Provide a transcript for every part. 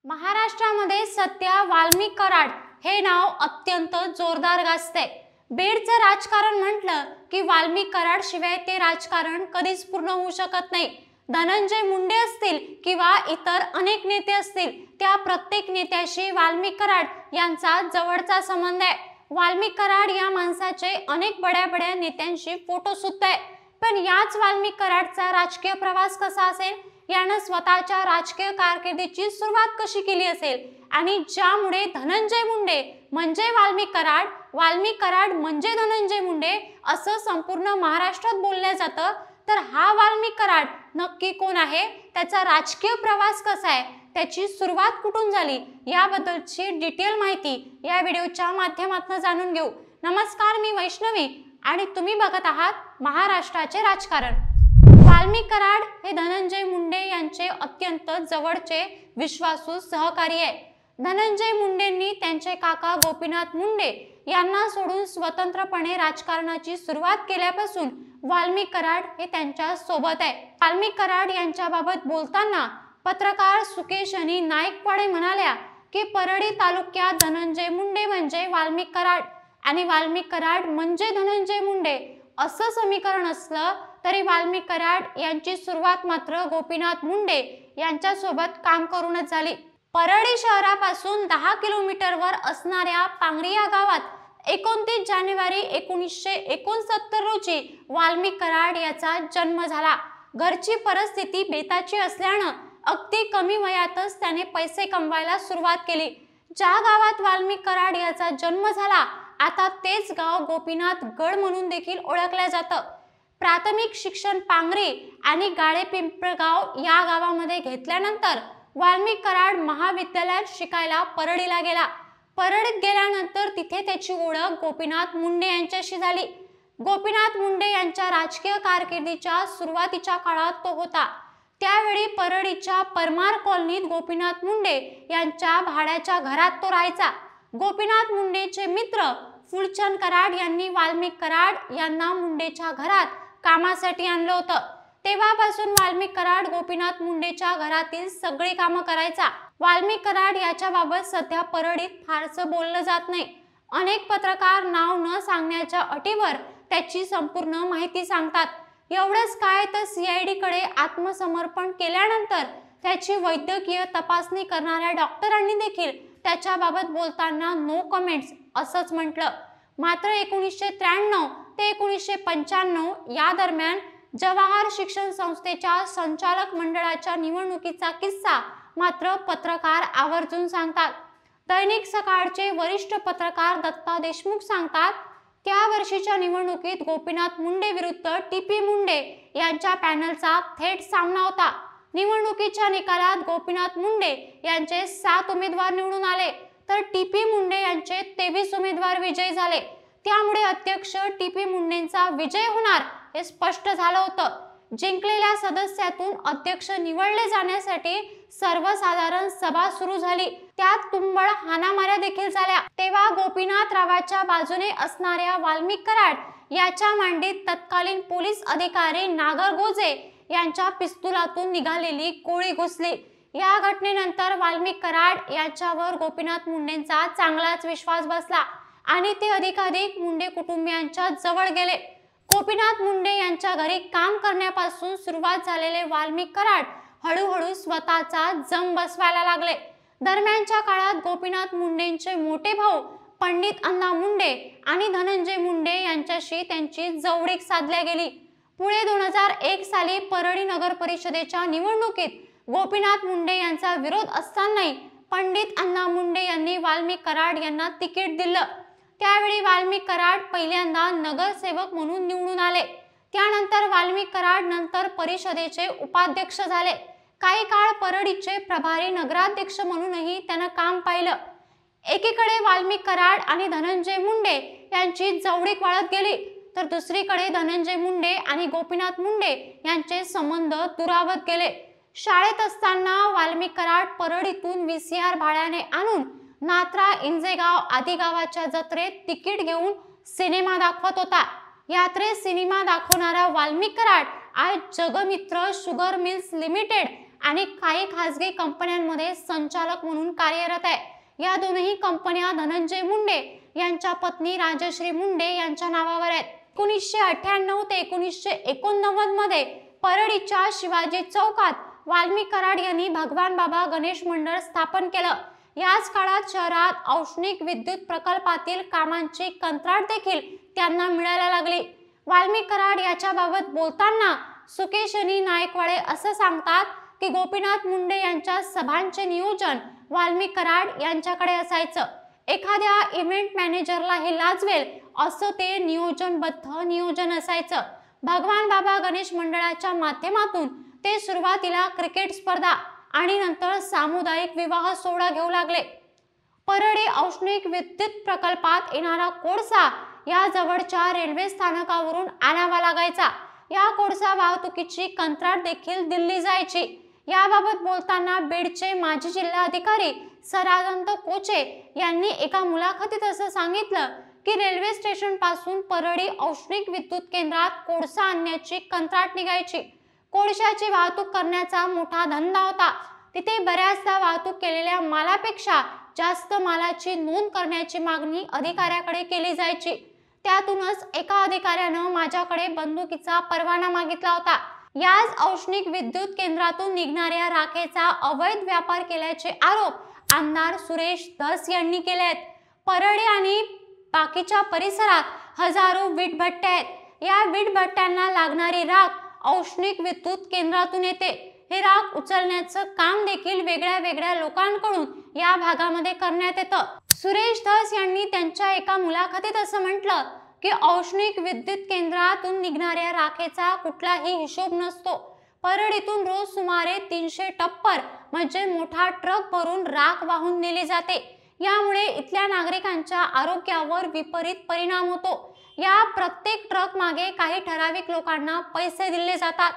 महाराष्ट्रामध्ये सध्या वाल्मिक कराड हे नाव अत्यंत जोरदार गाजते। बीडचं राजकारण म्हटलं की वाल्मिक कराड शिवाय ते राजकारण कधीच पूर्ण होऊ शकत नाही। धनंजय मुंडे असतील किंवा इतर अनेक नेते असतील, त्या प्रत्येक नेत्याशी वाल्मिक कराड यांचा जवळचा संबंध आहे। वाल्मिक कराड या माणसाचे अनेक बड्या नेत्यांशी फोटो सुद्धा आहे। पण याच वाल्मिक कराडचा राजकीय प्रवास कसा असेल, यानं स्वतःच्या राजकीय कारकिर्दीची सुरुवात कशी केली असेल आणि ज्यामुळे धनंजय मुंडे म्हणजे वाल्मिक कराड म्हणजे धनंजय मुंडे असं संपूर्ण महाराष्ट्रात बोललं जातं, तर हा वाल्मिक कराड नक्की कोण आहे, त्याचा राजकीय प्रवास कसा आहे, त्याची सुरुवात कुठून झाली, याबद्दलची डिटेल माहिती या व्हिडिओच्या माध्यमातून जाणून घेऊ। नमस्कार, मी वैष्णवी आणि तुम्ही बघत आहात महाराष्ट्राचे राजकारण। वाल्मिक कराड हे धनंजय मुंडे यांचे अत्यंत जवळचे विश्वासू सहकारी आहे। धनंजय मुंडेंनी त्यांचे काका गोपीनाथ मुंडे यांना सोडून स्वतंत्रपणे राजकारणाची सुरुवात केल्यापासून वाल्मिक कराड हे त्यांच्या सोबत आहे। वाल्मिक कराड यांच्याबाबत बोलताना पत्रकार सुकेश आणि नाईकवाडे म्हणाल्या की परळी तालुक्यात धनंजय मुंडे म्हणजे वाल्मिक कराड आणि वाल्मिक कराड म्हणजे धनंजय मुंडे असं समीकरण असलं तरी वाल्मिक कराड यांची सुरुवात मात्र गोपीनाथ मुंडे यांच्या सोबत काम करूनच झाली। परळी शहरापासून 10 किलोमीटरवर असणाऱ्या पांगरी या गावात 29 जानेवारी 1969 रोजी वाल्मिक कराड याचा जन्म झाला। घरची परिस्थिती बेताची असल्यानं अगदी कमी वयातच त्याने पैसे कमवायला सुरुवात केली। ज्या गावात वाल्मिक कराड याचा जन्म झाला, आता तेच गाव गोपीनाथ गड म्हणून देखील ओळखलं जातं। प्राथमिक शिक्षण पांगरी आणि गाळेपिंपळगाव या गावामध्ये घेतल्यानंतर वाल्मिक कराड महाविद्यालयात शिकायला परळीला गेला। परळीत गेल्यानंतर तिथे त्याची ओळख गोपीनाथ मुंडे यांच्याशी झाली। गोपीनाथ मुंडे यांच्या राजकीय कारकिर्दीच्या सुरुवातीच्या काळात तो होता। त्यावेळी परळीच्या परमार कॉलनीत गोपीनाथ मुंडे यांच्या भाड्याच्या घरात तो राहायचा। गोपीनाथ मुंडेचे मित्र फुलचंद कराड यांनी वाल्मिक कराड यांना मुंडेच्या घरात कामासाठी आणलं होतं। तेव्हापासून वाल्मिक कराड गोपीनाथ मुंडेच्या घरातील सगळी कामं करायचा। वाल्मिक कराड याच्या बाबत सध्या परळीत फारसं बोललं जात नाही। अनेक पत्रकार नाव न सांगण्याच्या अटीवर त्याची संपूर्ण माहिती सांगतात। एवढंच काय तर CID कडे आत्मसमर्पण केल्यानंतर त्याची वैद्यकीय तपासणी करणाऱ्या डॉक्टरांनी देखील त्याच्याबाबत बोलताना नो कमेंट्स असंच म्हटलं। मात्र 1993 ते 1995 या दरम्यान जवाहर शिक्षण संस्थेच्या संचालक मंडळाच्या निवडणुकीचा किस्सा मात्र पत्रकार आवर्जून सांगतात। दैनिक सकाळचे वरिष्ठ पत्रकार दत्ता देशमुख सांगतात, त्या वर्षीच्या निवडणुकीत गोपीनाथ मुंडे विरुद्ध TP मुंडे यांच्या पॅनलचा थेट सामना होता। निवडणुकीच्या निकालात गोपीनाथ मुंडे यांचे 7 उमेदवार निवडून आले, तर TP मुंडे यांचे 23 उमेदवार विजयी झाले। त्यामुळे अध्यक्ष TP मुंडेंचा विजय होणार हे स्पष्ट झालं होतं। जिंकलेल्या सदस्यातून अध्यक्ष निवडले जाण्यासाठी सर्वसाधारण सभा सुरू झाली। त्यात तुंबळ हाणामाऱ्या देखील झाल्या। तेव्हा गोपीनाथ रावाच्या बाजूने असणाऱ्या वाल्मिक कराड याच्या मांडीत तत्कालीन पोलीस अधिकारी नागर गोजे यांच्या पिस्तुलातून निघालेली गोळी घुसली। या घटनेनंतर वाल्मिक कराड यांच्यावर गोपीनाथ मुंडेंचा चांगलाच विश्वास बसला आणि ते अधिकाधिक मुंडे कुटुंबियांच्या जवळ गेले। गोपीनाथ मुंडे यांच्या घरी काम करण्यापासून सुरुवात झालेले वाल्मिक कराड हळूहळू स्वतःचा जम बसवायला लागले। दरम्यानच्या काळात गोपीनाथ मुंडेंचे मोठे भाऊ पंडित अण्णा मुंडे आणि धनंजय मुंडे यांच्याशी त्यांची जवळीक साधल्या गेली। पुढे 2001 साली परळी नगर परिषदेच्या निवडणुकीत गोपीनाथ मुंडे यांचा विरोध असतानाही पंडित अण्णा मुंडे यांनी वाल्मिक कराड यांना तिकीट दिलं। त्यावेळी वाल्मिक कराड पहिल्यांदा नगरसेवक म्हणून निवडून आले। त्यानंतर वाल्मिक कराड नंतर परिषदेचे उपाध्यक्ष झाले। काही काळ परळीचे प्रभारी नगराध्यक्ष म्हणूनही त्यानं काम पाहिलं। एकीकडे वाल्मिक कराड आणि धनंजय मुंडे यांची जवळीक वाढत गेली, तर दुसरीकडे धनंजय मुंडे आणि गोपीनाथ मुंडे यांचे संबंध दुरावत गेले। शाळेत असताना वाल्मिक कराड परळीतून VCR भाड्याने आणून नात्रा इंजेगाव आदी गावाच्या जत्रेत तिकीट घेऊन सिनेमा दाखवत होता। यात्रेत सिनेमा दाखवणारा वाल्मिक कराड आज जगमित्र शुगर मिल्स लिमिटेड आणि काही खासगी कंपन्यांमध्ये संचालक म्हणून कार्यरत आहे। या दोनही कंपन्या धनंजय मुंडे यांच्या पत्नी राजश्री मुंडे यांच्या नावावर आहेत। 1998 ते 1989 मध्ये परळीच्या शिवाजी चौकात वाल्मी कराड यांनी भगवान बाबा गणेश मंडळ स्थापन केलं। याच काळात शहरात औष्णिक विद्युत प्रकल्पातील कामांची कंत्राट देखील त्यांना मिळायला लागली। वाल्मी कराड याच्याबाबत बोलताना सुकेशनी नायकवाडे असं सांगतात की गोपीनाथ मुंडे यांच्या सभांचे नियोजन वाल्मी कराड यांच्याकडे असायचं। एखाद्या इव्हेंट मॅनेजरला हे लाजवेल असं ते नियोजनबद्ध नियोजन असायचं। भगवान बाबा गणेश मंडळाच्या माध्यमातून ते सुरुवातीला क्रिकेट स्पर्धा आणि नंतर सामुदायिक विवाह सोहळा घेऊ लागले। परळी औष्णिक विद्युत प्रकल्पात येणारा कोळसा या जवळच्या रेल्वे स्थानकावरून आणावा लागायचा। या कोळसा वाहतुकीची कंत्राट देखील दिल्ली जायची। याबाबत बोलताना बीडचे माजी जिल्हाधिकारी सदानंद कोचे यांनी एका मुलाखतीत असं सांगितलं की रेल्वे स्टेशन पासून परळी औष्णिक विद्युत केंद्रात कोळसा आणण्याची कंत्राट निघायची। कोळशाची वाहतूक करण्याचा मोठा धंदा होता। तिथे बऱ्याचदा वाहतूक केलेल्या मालापेक्षा जास्त मालाची नोंद करण्याची मागणी अधिकाऱ्याकडे केली जायची। त्यातूनच एका अधिकाऱ्यानं माझ्याकडे बंदुकीचा परवाना मागितला होता। याच औष्णिक विद्युत केंद्रातून निघणाऱ्या राखेचा अवैध व्यापार केल्याचे आरोप आमदार सुरेश धस यांनी केले आहेत। परळी आणि बाकीच्या परिसरात हजारो वीटभट्ट्या आहेत। या वीटभट्ट्यांना लागणारी राख औष्णिक विद्युत केंद्रातून येते। हे राख उचलण्याचं काम देखील वेगळ्या वेगळ्या लोकांकडून या भागामध्ये करण्यात येतं। सुरेश धस यांनी त्यांच्या एका मुलाखतीत असं म्हटलं की औष्णिक विद्युत केंद्रातून निघणाऱ्या राखेचा कुठलाही हिशोब नसतो। परळीतून रोज सुमारे 300 टप्पर म्हणजे मोठा ट्रक भरून राख वाहून नेली जाते। यामुळे इथल्या नागरिकांच्या आरोग्यावर विपरीत परिणाम होतो। या प्रत्येक ट्रक मागे काही ठराविक लोकांना पैसे दिले जातात।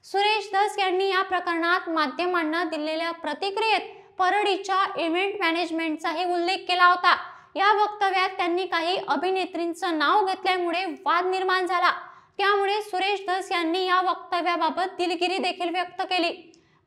सुरेश धस यांनी या प्रकरणात माध्यमांना दिलेल्या प्रतिक्रियेत परळीच्या इव्हेंट मॅनेजमेंटचाही उल्लेख केला होता। या वक्तव्यात त्यांनी काही अभिनेत्रींचं नाव घेतल्यामुळे वाद निर्माण झाला। त्यामुळे सुरेश धस यांनी या वक्तव्याबाबत दिलगिरी देखील व्यक्त केली।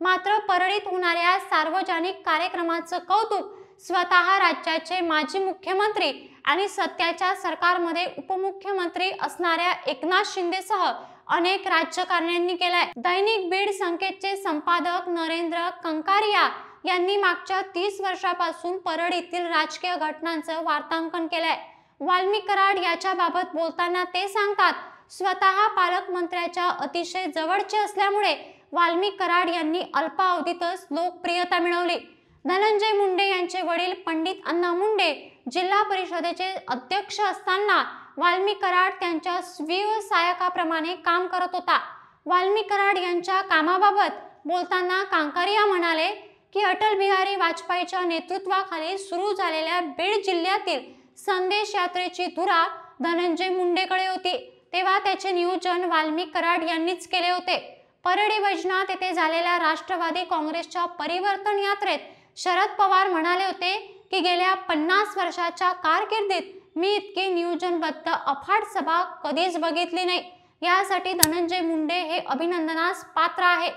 मात्र परळीत होणाऱ्या सार्वजनिक कार्यक्रमाचं कौतुक स्वतः राज्याचे माजी मुख्यमंत्री आणि सध्याच्या सरकारमध्ये उपमुख्यमंत्री असणाऱ्या एकनाथ शिंदेसह अनेक राज्यकर्त्यांनी केलाय। दैनिक बीड संकेतचे संपादक नरेंद्र कंकारिया यांनी मागच्या 30 वर्षापासून परळीतील राजकीय घटनांचं वार्तांकन केलंय। वाल्मी कराड याच्याबाबत बोलताना ते सांगतात, स्वतः पालकमंत्र्याच्या अतिशय जवळचे असल्यामुळे वाल्मी कराड यांनी अल्पावधीतच लोकप्रियता मिळवली। धनंजय मुंडे यांचे वडील पंडित अण्णा मुंडे जिल्हा परिषदेचे अध्यक्ष असताना वाल्मी कराड त्यांच्या व्यवसायकाप्रमाणे काम करत होता। वाल्मी कराड यांच्या कामाबाबत बोलताना कांकारिया म्हणाले की अटल बिहारी वाजपेयीच्या नेतृत्वाखाली सुरू झालेल्या बीड जिल्ह्यातील संदेश यात्रेची धुरा धनंजय मुंडेकडे होती। तेव्हा त्याचे नियोजन वाल्मी कराड यांनीच केले होते। परळी वैजनाथ येथे झालेल्या राष्ट्रवादी काँग्रेसच्या परिवर्तन यात्रेत शरद पवार म्हणाले होते की गेल्या 50 वर्षाच्या कारकिर्दीत मी इतकी नियोजनबद्ध अफाट सभा कधीच बघितली नाही। यासाठी धनंजय मुंडे हे अभिनंदनास पात्र आहे।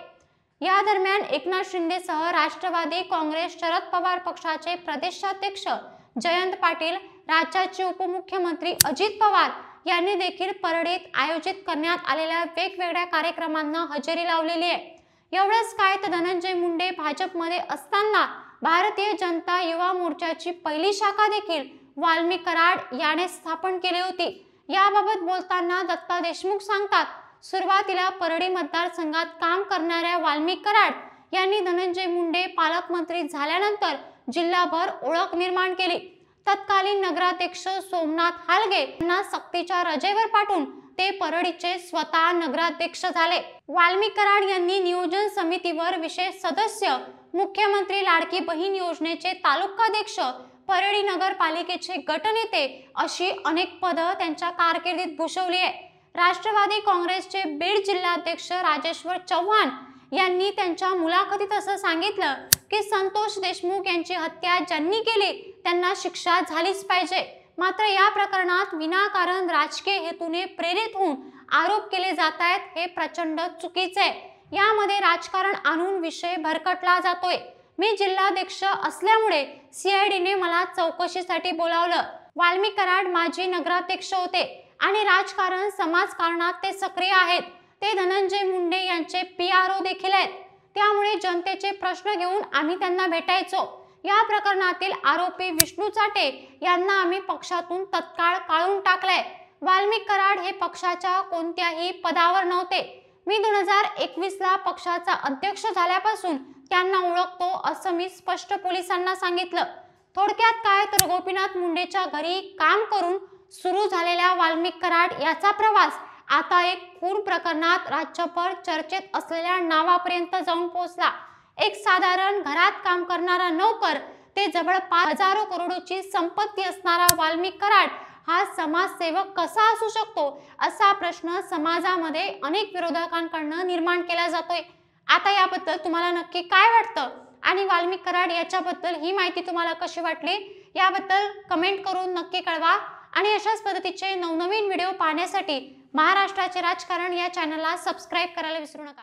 या दरम्यान एकनाथ शिंदेसह राष्ट्रवादी काँग्रेस शरद पवार पक्षाचे प्रदेशाध्यक्ष जयंत पाटील, राज्याचे उपमुख्यमंत्री अजित पवार यांनी देखील परळीत आयोजित करण्यात आलेल्या वेगवेगळ्या कार्यक्रमांना हजेरी लावलेली आहे। एवढंच काय तर धनंजय मुंडे भाजपमध्ये असताना भारतीय जनता युवा मोर्चाची पहिली शाखा देखील वाल्मी कराड याने स्थापन केली होती। याबाबत बोलताना दत्ता देशमुख सांगतात, सुरुवातीला परळी मतदारसंघात काम करणाऱ्या वाल्मी कराड यांनी धनंजय मुंडे पालकमंत्री झाल्यानंतर जिल्हाभर ओळख निर्माण केली। तत्कालीन नगराध्यक्ष सोमनाथ हालगे यांना सक्तीच्या रजेवर पाठवून ते परळीचे स्वतः नगराध्यक्ष झाले। वाल्मी कराड यांनी नियोजन समितीवर विशेष सदस्य, मुख्यमंत्री लाडकी बहीण योजनेचे तालुकाध्यक्ष, परळी नगरपालिकेचे गटनेते अशी अनेक पदं त्यांच्या कारकिर्दीत भूषवली आहे। राष्ट्रवादी काँग्रेसचे बीड जिल्हाध्यक्ष राजेश्वर चव्हाण यांनी त्यांच्या मुलाखतीत असं सांगितलं की संतोष देशमुख यांची हत्या ज्यांनी केली त्यांना शिक्षा झालीच पाहिजे। मात्र या प्रकरणात विनाकारण राजकीय हेतूने प्रेरित होऊन आरोप केले जात आहेत हे प्रचंड चुकीचे आहे। यामध्ये राजकारण आणून विषय भरकटला जातोय। मी जिल्हाध्यक्ष असल्यामुळे सीआयडीने मला चौकशीसाठी बोलावलं। वाल्मिक कराड माजी नगराध्यक्ष होते आणि राजकारण समाजकारणात ते सक्रिय आहेत। ते धनंजय मुंडे यांचे PRO देखील आहेत, त्यामुळे जनतेचे प्रश्न घेऊन आम्ही त्यांना भेटायचो। या प्रकरणातील आरोपी विष्णू चाटे यांना आम्ही पक्षातून तत्काळ काढून टाकलंय। वाल्मिक कराड हे पक्षाच्या कोणत्याही पदावर नव्हते। मी 2021 ला पक्षाचा अध्यक्ष झाल्यापासून त्यांना ओळखतो असं मी स्पष्ट पोलिसांना सांगितलं। थोडक्यात काय तर गोपीनाथ मुंडेच्या घरी काम करून सुरू झालेल्या वाल्मिक कराड याचा प्रवास आता एक खून प्रकरणात राज्यभर चर्चेत असलेल्या नावापर्यंत जाऊन पोहोचला। एक साधारण घरात काम करणारा नोकर ते जवळपास हजारो करोडोची संपत्ती असणारा वाल्मिक कराड हा समाजसेवक कसा असू शकतो, असा प्रश्न समाजामध्ये अनेक विरोधकांकडून निर्माण केला जातोय। आता याबद्दल तुम्हाला नक्की काय वाटतं आणि वाल्मिक कराड याच्याबद्दल ही माहिती तुम्हाला कशी वाटली याबद्दल कमेंट करून नक्की कळवा। आणि अशाच पद्धतीचे नवनवीन व्हिडिओ पाहण्यासाठी महाराष्ट्राचे राजकारण या चॅनलला सबस्क्राईब करायला विसरू नका।